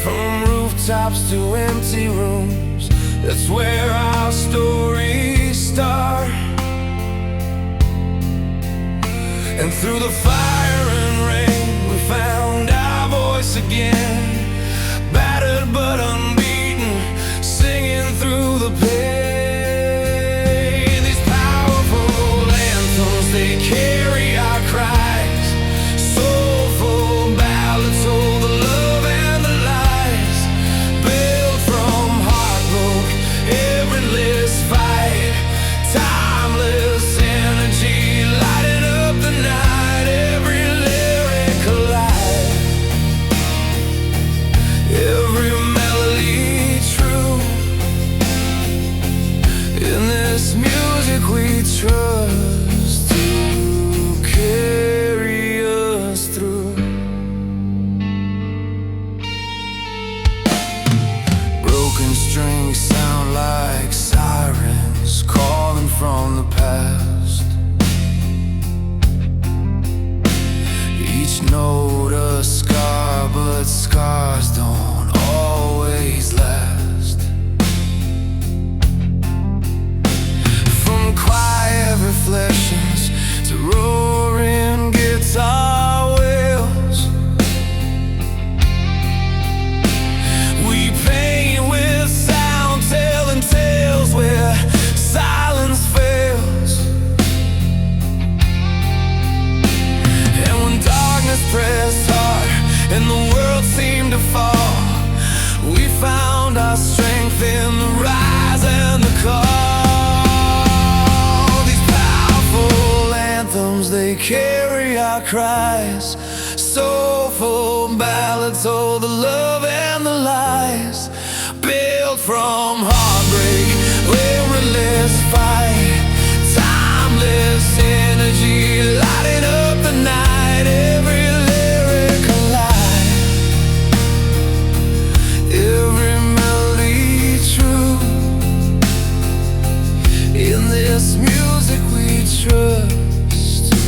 From rooftops to empty rooms, that's where our stories start. And through the fire and rain, we found our voice again. Battered but unbeaten, singing through the pain. These powerful anthems, they carry our cries. Soulful ballads hold the love and the lies. Built from heartbroken, every list fight. Timeless energy our cries. Soulful ballads, oh, the love and the lies, built from heartbreak, limitless fight, timeless energy, lighting up the night. Every lyric alive, every melody true. In this music we trust to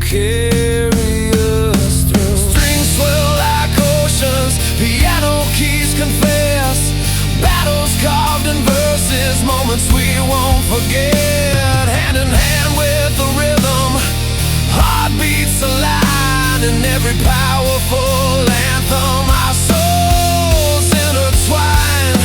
carry us through. Strings swell like oceans, piano keys confess, battles carved in verses, moments we won't forget. Hand in hand with the rhythm, heartbeats align in every powerful anthem. Our souls intertwine,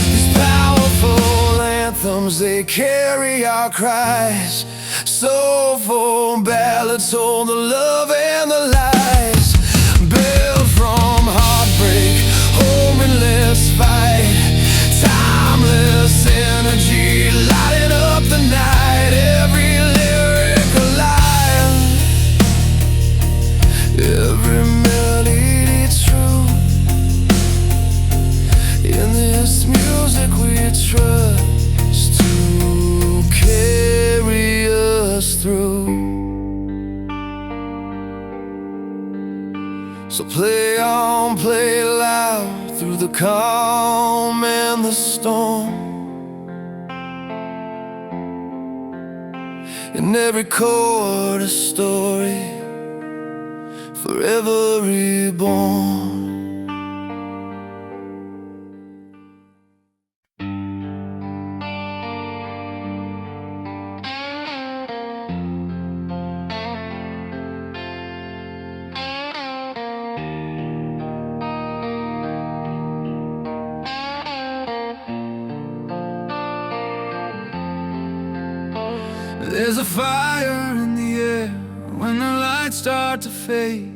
these powerful anthems, they carry our cries. Soulful ballads, hold the love and the lies, built from heartbreak, homeless fight, timeless energy, lighting up the night. Every lyric alive, every melody true. In this music we trust to carry us through. So play on, play loud, through the calm and the storm. In every chord a story, forever reborn. There's a fire in the air when the lights start to fade.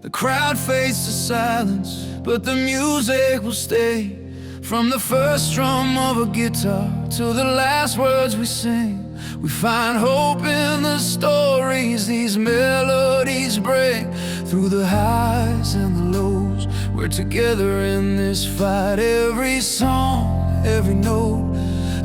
The crowd fades to silence, but the music will stay. From the first strum of a guitar to the last words we sing, we find hope in the stories these melodies bring. Through the highs and the lows, we're together in this fight. Every song, every note,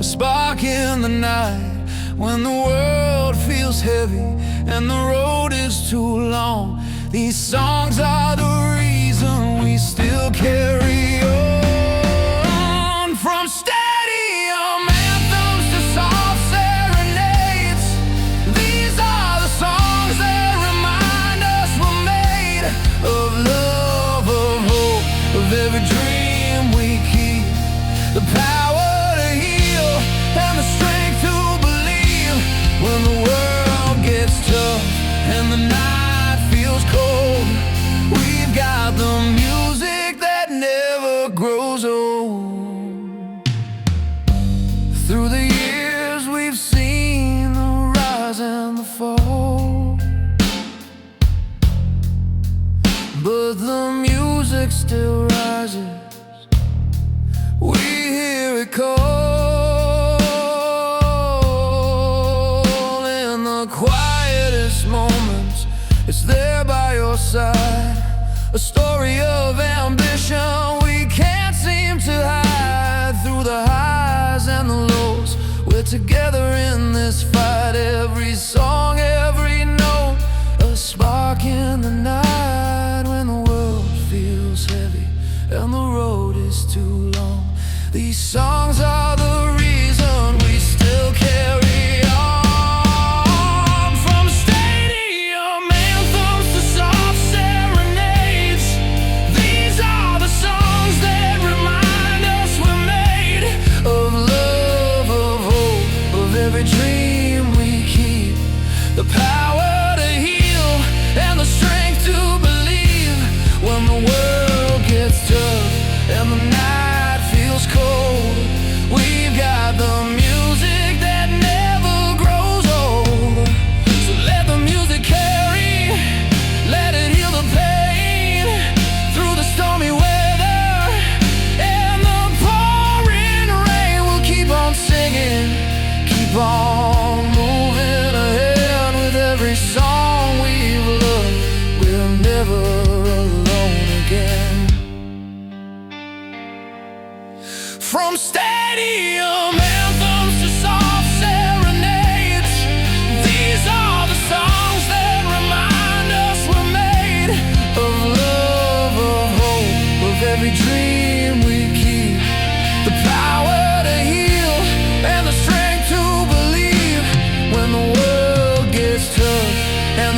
a spark in the night. When the world feels heavy and the road is too long, these songs are the reason we still carry on. From stadium anthems to soft serenades, these are the songs that remind us we're made of love, of hope, of every dream we keep. The power to heal and the strength to when the world gets tough and the night feels cold. We've got the music that never grows old. Through the years we've seen the rise and the fall, but the music still rises. We hear it call. Quietest moments, it's there by your side. A story of ambition we can't seem to hide. Through the highs and the lows, we're together in this fight. Every song, every note, a spark in the night. When the world feels heavy and the road is too long, these songs are the reason we still carry on. Every dream we keep, the power to heal and the strength to believe. When the world gets tough and the night feels cold,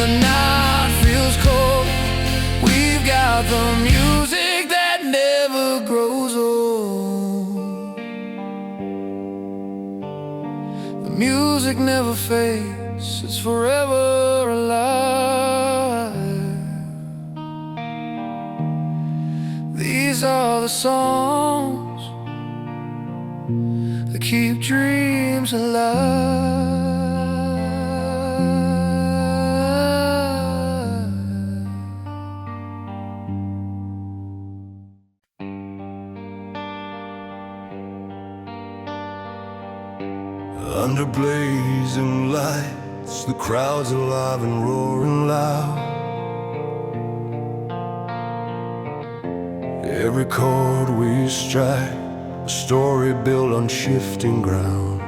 the night feels cold, we've got the music that never grows old. The music never fades, it's forever alive. These are the songs that keep dreams alive. Under blazing lights, the crowd's alive and roaring loud. Every chord we strike, a story built on shifting ground.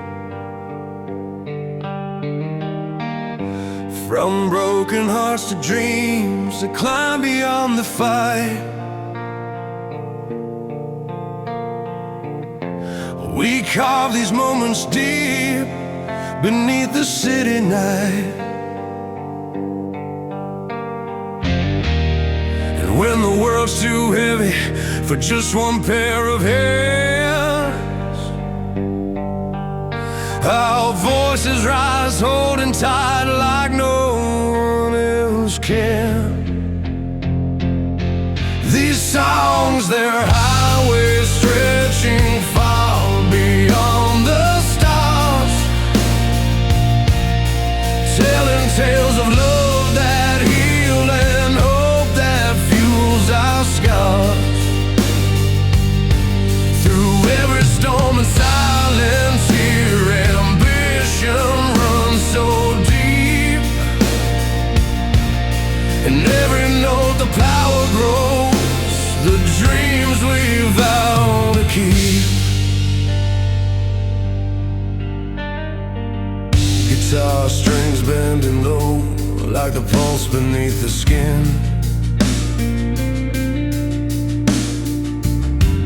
From broken hearts to dreams that climb beyond the fight, we carve these moments deep beneath the city night. And when the world's too heavy for just one pair of hands, our voices rise, holding tight like no one else can. These songs, they're highways stretching far beyond the stars, telling tales of love that heal and hope that fuels our scars. Through every storm and silence here, ambition runs so deep. In every note the power grows, the dreams we vow to keep. Guitar strings bending low like the pulse beneath the skin.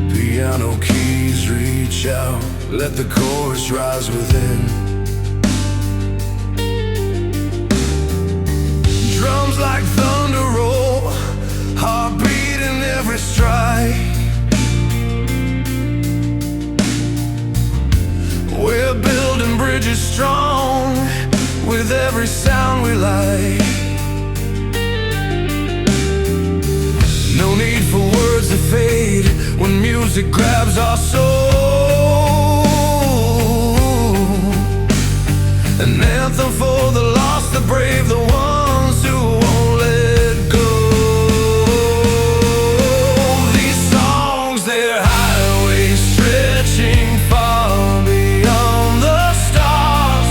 Piano keys reach out, let the chorus rise within. Drums like thunder roll, heartbeat in every strike. We're building bridges strong with every sound we like. No need for words to fade when music grabs our soul. An anthem for the lost, the brave, the ones who won't let go. These songs, they're highways stretching far beyond the stars,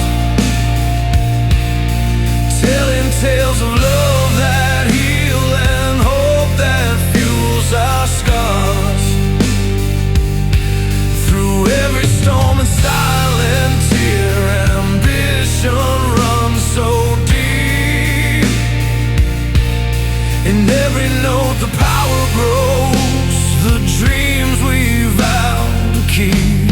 telling tales of love that heal and hope that fuels our scars. Through every storm and silent tear, ambition runs so deep. In every note the power grows, the dreams we vow to keep.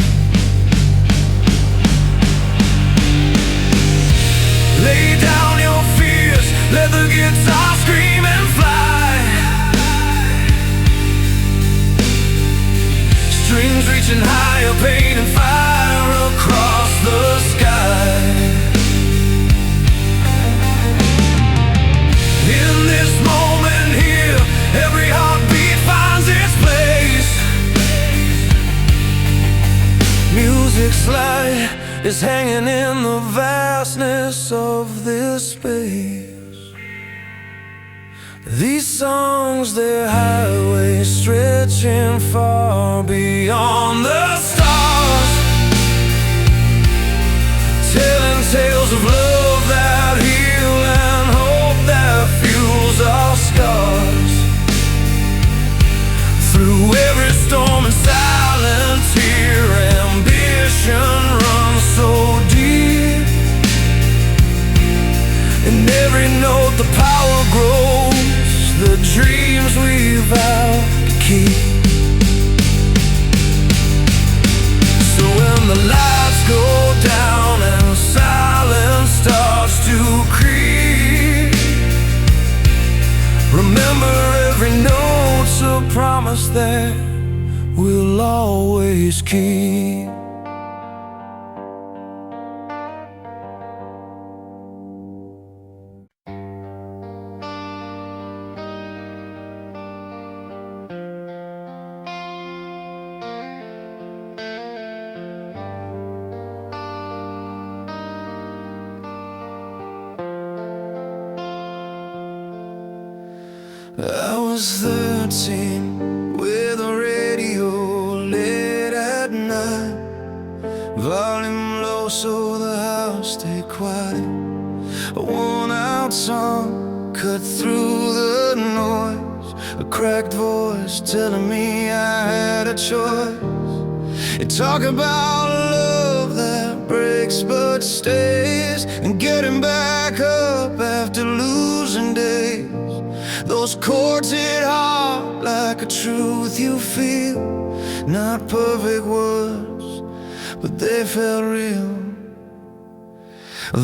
Lay down your fears, let the guitar scream and fly. Strings reaching higher, painting fire across the sky. In this moment here, every heartbeat finds its place. Music's light is hanging in the vastness of this space. These songs, they're highways stretching far beyond the stars, telling tales of love that heal and hope that fuels our scars. Through every storm and silence here, ambition runs so deep. In every note the power grows, the dreams we vow to keep. promise that we'll always keep. I was 13 with a radio late at night, volume low so the house stayed quiet. A worn-out song cut through the noise, a cracked voice telling me I had a choice. It talked about love that breaks but stays, and getting back up after losing days. Those chords hit hard like a truth you feel. Not perfect words, but they felt real.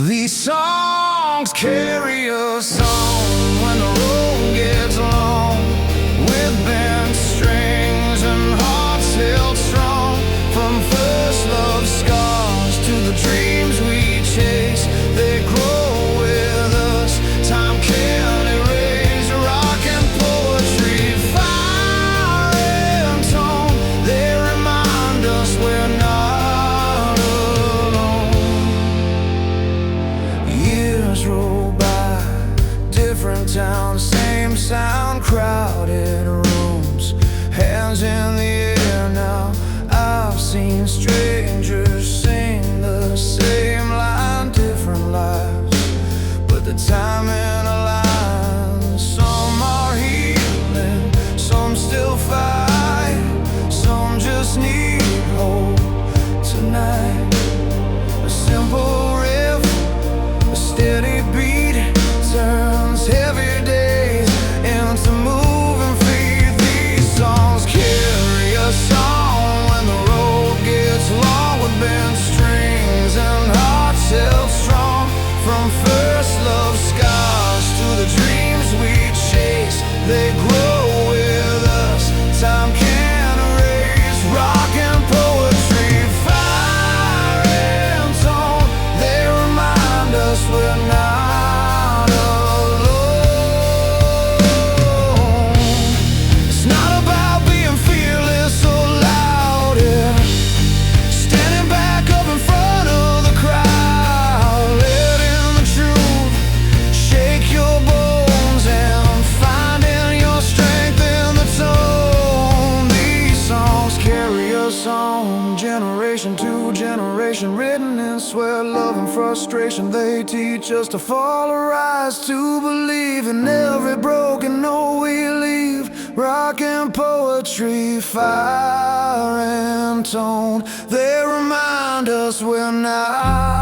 These songs carry us on when the road gets long, with bent strings and hearts held strong. From first love scars to the dreams we chase, they grow with us. Time can't erase rock and poetry, fire and tone. They remind us we're not alone. Years roll by, different towns, same sound, crowded rooms, hands in the air now. I've seen strangers sing the same line, different lives, but the timing aligns. Some are healing, some still fight, some just need hope tonight. A simple riff, a steady beat, turns heavy days into moving feet. These songs carry us on when the road gets long, with bent strings and hearts held strong. From first love scars to the dreams we chase, they grow with us. Time can't erase rock and poetry, fire and tone. They remind us we're not alone. It's not about being fearless or loud, yeah. Standing back up in front of the crowd, letting the truth shake your bones and finding your strength in the tone. These songs carry us on, generation to generation, written in sweat, love and frustration. They teach us to fall or rise, to believe in every broken note we leave. Rock and poetry, fire and tone, they remind us we're not